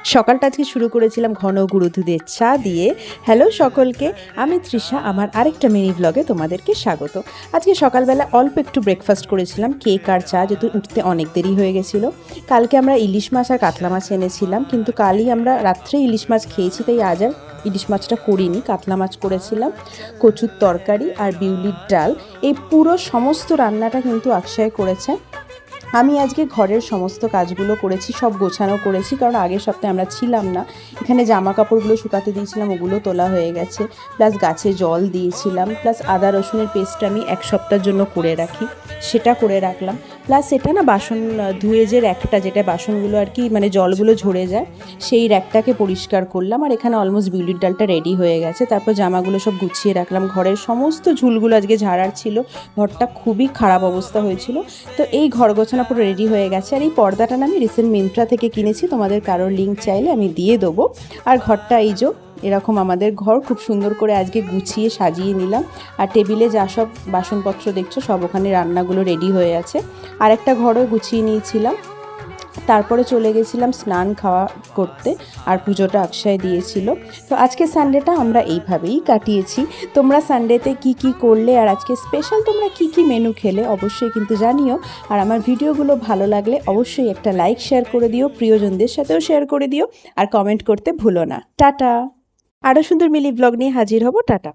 সকালটা আজকে শুরু করেছিলাম ঘন গুঁড়ো দুধের চা দিয়ে। হ্যালো সকলকে, আমি তৃষা, আমার আরেকটা মিনি ব্লগে তোমাদেরকে স্বাগত। আজকে সকালবেলা অল্প একটু ব্রেকফাস্ট করেছিলাম, কেক আর চা, যেহেতু উঠতে অনেক দেরি হয়ে গেছিলো। কালকে আমরা ইলিশ মাছ আর কাতলা মাছ এনেছিলাম, কিন্তু কালই আমরা রাত্রে ইলিশ মাছ খেয়েছি, তাই আজ আর ইলিশ মাছটা করিনি, কাতলা মাছ করেছিলাম। কচুর তরকারি আর বিউলির ডাল, এই পুরো সমস্ত রান্নাটা কিন্তু অক্ষয় করেছে। আমি আজকে ঘরের সমস্ত কাজগুলো করেছি, সব গোছানো করেছি, কারণ আগের সপ্তাহে আমরা ছিলাম না। এখানে জামা কাপড়গুলো শুকাতে দিয়েছিলাম, ওগুলো তোলা হয়ে গেছে, প্লাস গাছে জল দিয়েছিলাম, প্লাস আদা রসুনের পেস্ট আমি এক সপ্তাহের জন্য করে রাখি, সেটা করে রাখলাম। প্লাস এটা না বাসন ধুয়ে যে র্যাকটা, যেটা বাসনগুলো আর কি মানে জলগুলো ঝরে যায়, সেই র্যাকটাকে পরিষ্কার করলাম। আর এখানে অলমোস্ট বিউলির ডালটা রেডি হয়ে গেছে। তারপর জামাগুলো সব গুছিয়ে রাখলাম। ঘরের সমস্ত ঝুলগুলো আজকে ঝাড়ার ছিল, ঘরটা খুবই খারাপ অবস্থা হয়েছিল। তো এই ঘর গোছানো পুরো রেডি হয়ে গেছে। আর এই পর্দাটা না আমি রিসেন্ট মিন্ত্রা থেকে কিনেছি, তোমাদের কারোর লিঙ্ক চাইলে আমি দিয়ে দেবো। আর ঘরটা এই যে এরকম আমাদের ঘর খুব সুন্দর করে আজকে গুছিয়ে সাজিয়ে নিলাম। আর টেবিলে যা সব বাসনপত্র দেখছো সব ওখানে রান্নাগুলো রেডি হয়ে আছে। আর একটা ঘরও গুছিয়ে নিয়েছিলাম। তারপরে চলে গেছিলাম স্নান খাওয়া করতে, আর পুজোটা অক্ষয় দিয়েছিল। তো আজকে সানডেটা আমরা এইভাবেই কাটিয়েছি। তোমরা সানডেতে কি কি করলে, আর আজকে স্পেশাল তোমরা কি কি মেনু খেলে অবশ্যই কিন্তু জানিও। আর আমার ভিডিওগুলো ভালো লাগলে অবশ্যই একটা লাইক শেয়ার করে দিও, প্রিয়জনদের সাথেও শেয়ার করে দিও, আর কমেন্ট করতে ভুলো না। টাটা। আরও সুন্দর মিলি ব্লগ নিয়ে হাজির হব। টাটা।